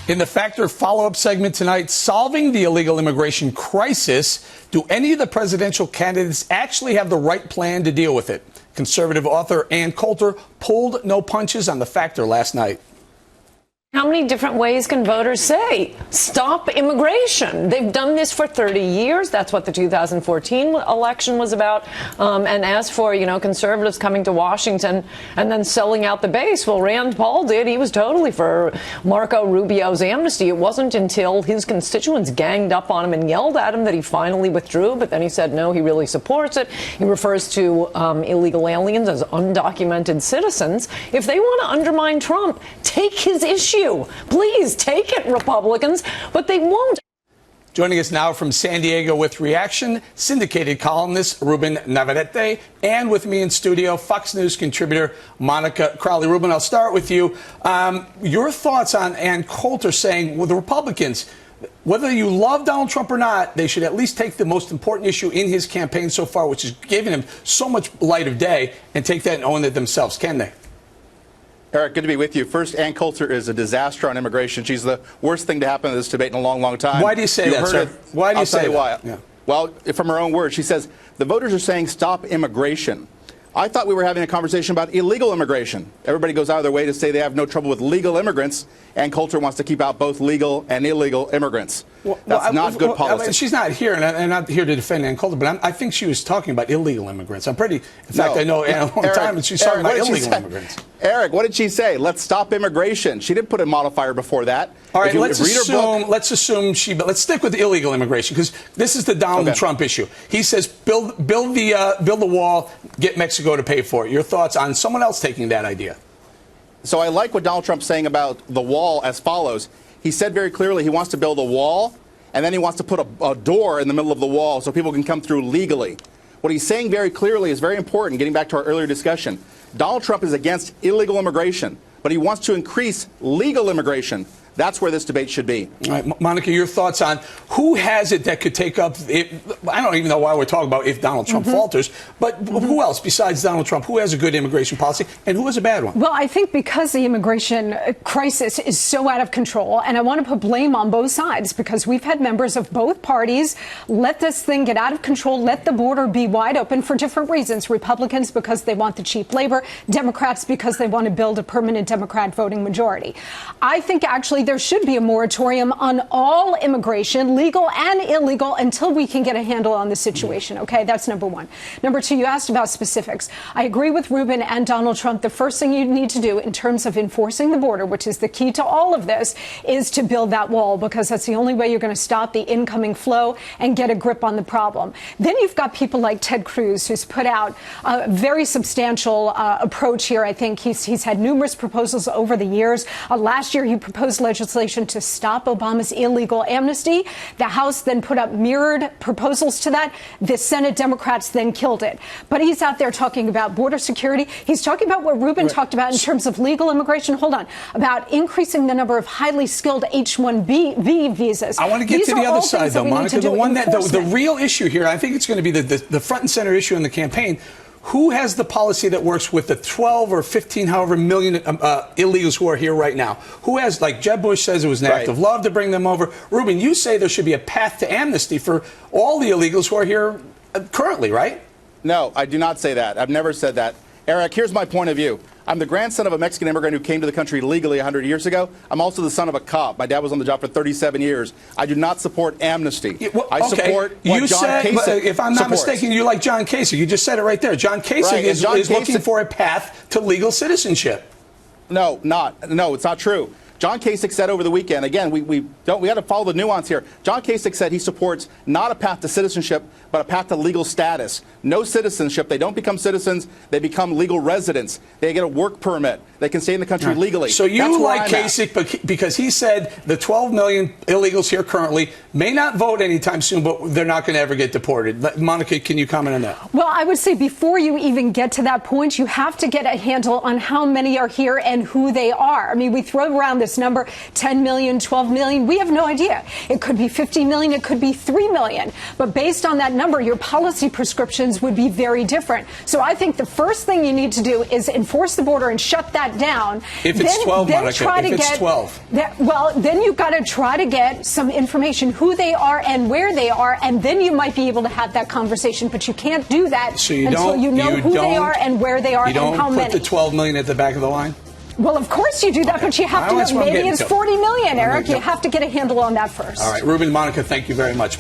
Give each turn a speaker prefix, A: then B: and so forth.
A: In the Factor follow-up segment tonight, solving the illegal immigration crisis. Do any of the presidential candidates actually have the right plan to deal with it? Conservative author Ann Coulter pulled no punches on the Factor last night.
B: How many different ways can voters say, stop immigration? They've done this for 30 years. That's what the 2014 election was about. And as for, conservatives coming to Washington and then selling out the base, well, Rand Paul did. He was totally for Marco Rubio's amnesty. It wasn't until his constituents ganged up on him and yelled at him that he finally withdrew. But then he said, no, he really supports it. He refers to illegal aliens as undocumented citizens. If they want to undermine Trump, take his issue. Please take it, Republicans, but they won't.
A: Joining us now from San Diego with reaction, syndicated columnist Ruben Navarrete, and with me in studio, Fox News contributor Monica Crowley. Ruben, I'll start with you. Your thoughts on Ann Coulter saying, well, the Republicans, whether you love Donald Trump or not, they should at least take the most important issue in his campaign so far, which is giving him so much light of day, and take that and own it themselves, can they?
C: Eric, good to be with you. First, Ann Coulter is a disaster on immigration. She's the worst thing to happen in this debate in a long, long time.
A: Why do you say that, sir? Why do you say that?
C: Why.
A: Yeah.
C: Well, from her own words, she says, the voters are saying stop immigration. I thought we were having a conversation about illegal immigration. Everybody goes out of their way to say they have no trouble with legal immigrants, and Coulter wants to keep out both legal and illegal immigrants. That's not good policy.
A: She's not here, and I'm not here to defend Ann Coulter, but I think she was talking about illegal immigrants. In fact, I know Ann a long time, and she's talking about illegal immigrants.
C: Eric, what did she say? Let's stop immigration. She didn't put a modifier before that.
A: All right, let's stick with illegal immigration, because this is the Donald Trump issue. He says build the wall, get Mexico to pay for it. Your thoughts on someone else taking that idea?
C: So I like what Donald Trump's saying about the wall as follows. He said very clearly he wants to build a wall, and then he wants to put a door in the middle of the wall so people can come through legally. What he's saying very clearly is very important, getting back to our earlier discussion. Donald Trump is against illegal immigration, but he wants to increase legal immigration. That's where this debate should be.
A: All right, Monica, your thoughts on who has it that could take up I don't even know why we're talking about if Donald Trump falters, but who else besides Donald Trump? Who has a good immigration policy and who has a bad one?
D: Well, I think because the immigration crisis is so out of control, and I want to put blame on both sides, because we've had members of both parties let this thing get out of control, let the border be wide open for different reasons. Republicans because they want the cheap labor, Democrats because they want to build a permanent Democrat voting majority. I think actually there should be a moratorium on all immigration, legal and illegal, until we can get a handle on the situation. Okay, that's number one. Number two, you asked about specifics. I agree with Ruben and Donald Trump. The first thing you need to do in terms of enforcing the border, which is the key to all of this, is to build that wall, because that's the only way you're going to stop the incoming flow and get a grip on the problem. Then you've got people like Ted Cruz, who's put out a very substantial approach here. I think he's had numerous proposals over the years. Last year, he proposed legislation to stop Obama's illegal amnesty. The House then put up mirrored proposals to that. The Senate Democrats then killed it. But he's out there talking about border security. He's talking about what Ruben talked about in terms of legal immigration. Hold on. About increasing the number of highly skilled H-1B visas.
A: I want to get to the other side, though, Monica. The real issue here, I think it's going to be the front and center issue in the campaign. Who has the policy that works with the 12 or 15, however million illegals who are here right now? Who has, like Jeb Bush says, it was an act of love to bring them over. Ruben, you say there should be a path to amnesty for all the illegals who are here currently, right?
C: No, I do not say that. I've never said that. Eric, here's my point of view. I'm the grandson of a Mexican immigrant who came to the country legally 100 years ago. I'm also the son of a cop. My dad was on the job for 37 years. I do not support amnesty. I support what John Kasich
A: if I'm not mistaken, you like John Kasich. You just said it right there. John Kasich is looking for a path to legal citizenship.
C: No, it's not true. John Kasich said over the weekend, again, we got to follow the nuance here. John Kasich said he supports not a path to citizenship, but a path to legal status. No citizenship. They don't become citizens. They become legal residents. They get a work permit. They can stay in the country legally.
A: So you like Kasich because he said the 12 million illegals here currently may not vote anytime soon, but they're not going to ever get deported. Monica, can you comment on that?
D: Well, I would say before you even get to that point, you have to get a handle on how many are here and who they are. I mean, we throw around this number, 10 million, 12 million. We have no idea. It could be 50 million. It could be 3 million. But based on that number, your policy prescriptions would be very different. So I think the first thing you need to do is enforce the border and shut that that down.
A: If it's 12, Monica, if it's 12.
D: Well, then you've got to try to get some information, who they are and where they are, and then you might be able to have that conversation. But you can't do that until you know who they are and where they are and how many.
A: You don't put the 12 million at the back of the line?
D: Well, of course you do that, but you have to know. Maybe it's 40 million, Eric. You have to get a handle on that first.
A: All right, Ruben, Monica, thank you very much.